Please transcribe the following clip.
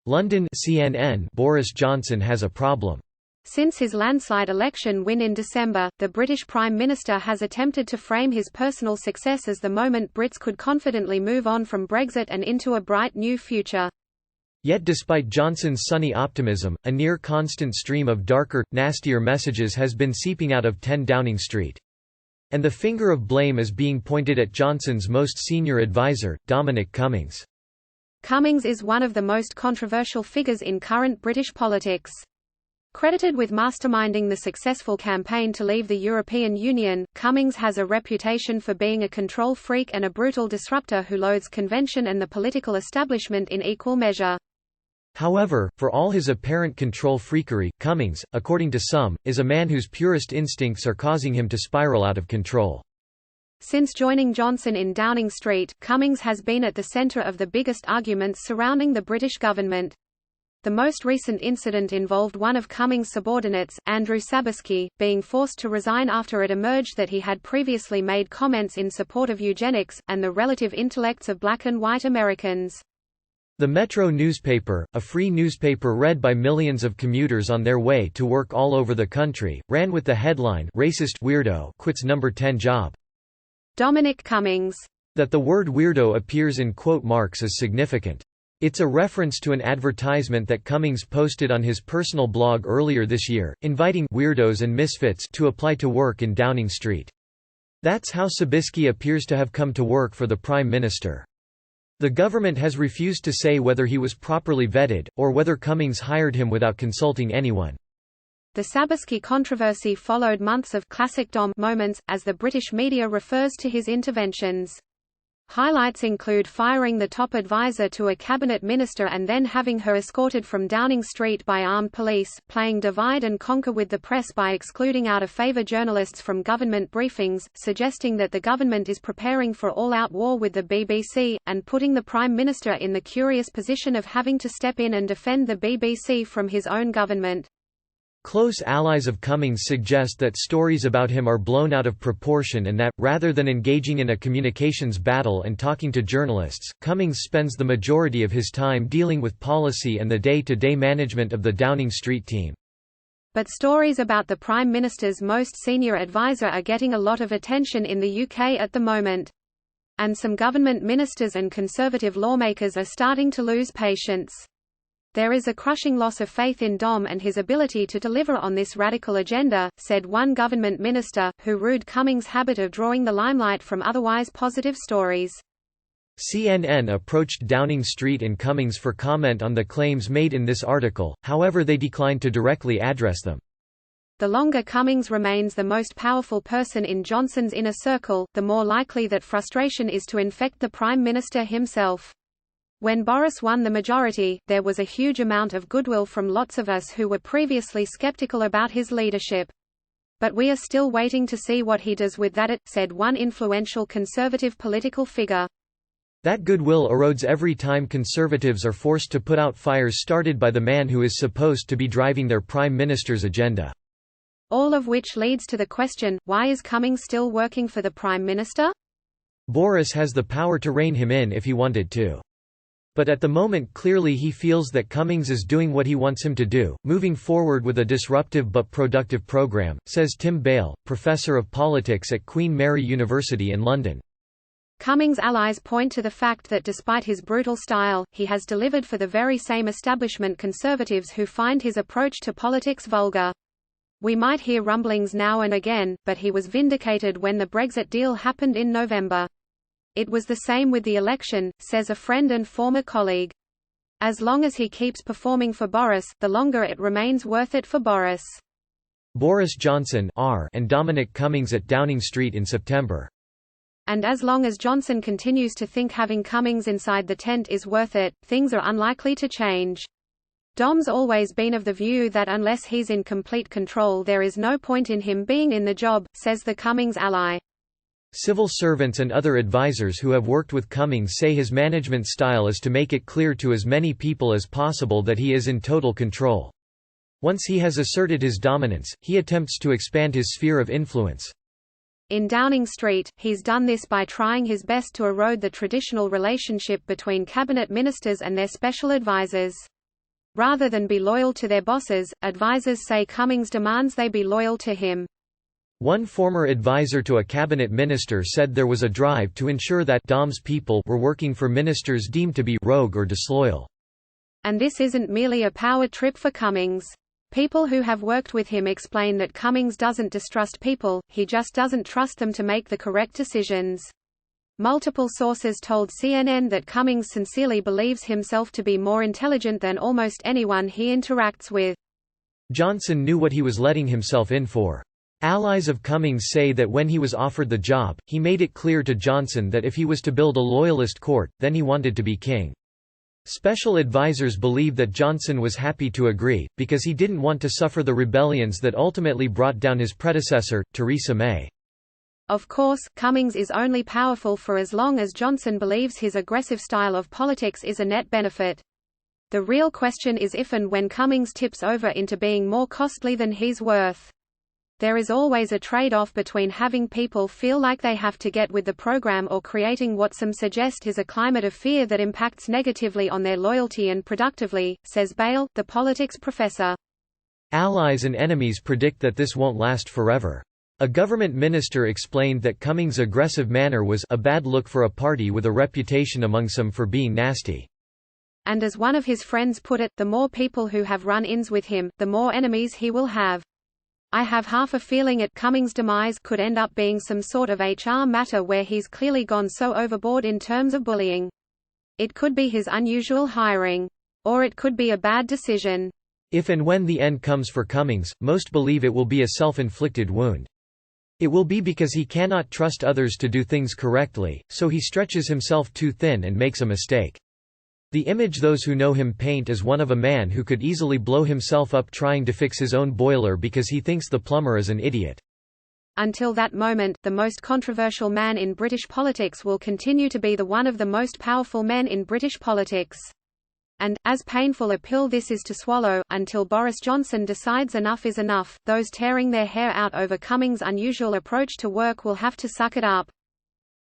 London CNN Boris Johnson has a problem. Since his landslide election win in December, the British Prime Minister has attempted to frame his personal success as the moment Brits could confidently move on from Brexit and into a bright new future. Yet despite Johnson's sunny optimism, a near-constant stream of darker, nastier messages has been seeping out of 10 Downing Street. And the finger of blame is being pointed at Johnson's most senior advisor, Dominic Cummings. Cummings is one of the most controversial figures in current British politics. Credited with masterminding the successful campaign to leave the European Union, Cummings has a reputation for being a control freak and a brutal disruptor who loathes convention and the political establishment in equal measure. However, for all his apparent control freakery, Cummings, according to some, is a man whose purest instincts are causing him to spiral out of control. Since joining Johnson in Downing Street, Cummings has been at the centre of the biggest arguments surrounding the British government. The most recent incident involved one of Cummings' subordinates, Andrew Sabisky, being forced to resign after it emerged that he had previously made comments in support of eugenics, and the relative intellects of black and white Americans. The Metro newspaper, a free newspaper read by millions of commuters on their way to work all over the country, ran with the headline, "Racist Weirdo Quits Number 10 Job." Dominic Cummings. That the word weirdo appears in quote marks is significant. It's a reference to an advertisement that Cummings posted on his personal blog earlier this year, inviting weirdos and misfits to apply to work in Downing Street. That's how Sabisky appears to have come to work for the Prime Minister. The government has refused to say whether he was properly vetted, or whether Cummings hired him without consulting anyone. The Sabisky controversy followed months of classic Dom moments, as the British media refers to his interventions. Highlights include firing the top advisor to a cabinet minister and then having her escorted from Downing Street by armed police, playing divide and conquer with the press by excluding out-of-favour journalists from government briefings, suggesting that the government is preparing for all-out war with the BBC, and putting the Prime Minister in the curious position of having to step in and defend the BBC from his own government. Close allies of Cummings suggest that stories about him are blown out of proportion and that, rather than engaging in a communications battle and talking to journalists, Cummings spends the majority of his time dealing with policy and the day-to-day management of the Downing Street team. But stories about the Prime Minister's most senior advisor are getting a lot of attention in the UK at the moment. And some government ministers and Conservative lawmakers are starting to lose patience. "There is a crushing loss of faith in Dom and his ability to deliver on this radical agenda," said one government minister, who rued Cummings' habit of drawing the limelight from otherwise positive stories. CNN approached Downing Street and Cummings for comment on the claims made in this article, however they declined to directly address them. The longer Cummings remains the most powerful person in Johnson's inner circle, the more likely that frustration is to infect the Prime Minister himself. When Boris won the majority, there was a huge amount of goodwill from lots of us who were previously skeptical about his leadership. "But we are still waiting to see what he does with that," said one influential Conservative political figure. That goodwill erodes every time Conservatives are forced to put out fires started by the man who is supposed to be driving their Prime Minister's agenda. All of which leads to the question, why is Cummings still working for the Prime Minister? Boris has the power to rein him in if he wanted to. But at the moment clearly he feels that Cummings is doing what he wants him to do, moving forward with a disruptive but productive program, says Tim Bale, professor of politics at Queen Mary University in London. Cummings' allies point to the fact that despite his brutal style, he has delivered for the very same establishment Conservatives who find his approach to politics vulgar. "We might hear rumblings now and again, but he was vindicated when the Brexit deal happened in November. It was the same with the election," says a friend and former colleague. "As long as he keeps performing for Boris, the longer it remains worth it for Boris." Boris Johnson and Dominic Cummings at Downing Street in September. And as long as Johnson continues to think having Cummings inside the tent is worth it, things are unlikely to change. "Dom's always been of the view that unless he's in complete control there is no point in him being in the job," says the Cummings ally. Civil servants and other advisors who have worked with Cummings say his management style is to make it clear to as many people as possible that he is in total control. Once he has asserted his dominance, he attempts to expand his sphere of influence. In Downing Street, he's done this by trying his best to erode the traditional relationship between cabinet ministers and their special advisors. Rather than be loyal to their bosses, advisers say Cummings demands they be loyal to him. One former advisor to a cabinet minister said there was a drive to ensure that Dom's people were working for ministers deemed to be rogue or disloyal. And this isn't merely a power trip for Cummings. People who have worked with him explain that Cummings doesn't distrust people, he just doesn't trust them to make the correct decisions. Multiple sources told CNN that Cummings sincerely believes himself to be more intelligent than almost anyone he interacts with. Johnson knew what he was letting himself in for. Allies of Cummings say that when he was offered the job, he made it clear to Johnson that if he was to build a loyalist court, then he wanted to be king. Special advisers believe that Johnson was happy to agree, because he didn't want to suffer the rebellions that ultimately brought down his predecessor, Theresa May. Of course, Cummings is only powerful for as long as Johnson believes his aggressive style of politics is a net benefit. The real question is if and when Cummings tips over into being more costly than he's worth. There is always a trade-off between having people feel like they have to get with the program or creating what some suggest is a climate of fear that impacts negatively on their loyalty and productively, says Bale, the politics professor. Allies and enemies predict that this won't last forever. A government minister explained that Cummings' aggressive manner was a bad look for a party with a reputation among some for being nasty. And as one of his friends put it, the more people who have run-ins with him, the more enemies he will have. I have half a feeling Cummings' demise could end up being some sort of HR matter where he's clearly gone so overboard in terms of bullying. It could be his unusual hiring. Or it could be a bad decision. If and when the end comes for Cummings, most believe it will be a self-inflicted wound. It will be because he cannot trust others to do things correctly, so he stretches himself too thin and makes a mistake. The image those who know him paint is one of a man who could easily blow himself up trying to fix his own boiler because he thinks the plumber is an idiot. Until that moment, the most controversial man in British politics will continue to be one of the most powerful men in British politics. And, as painful a pill this is to swallow, until Boris Johnson decides enough is enough, those tearing their hair out over Cummings' unusual approach to work will have to suck it up.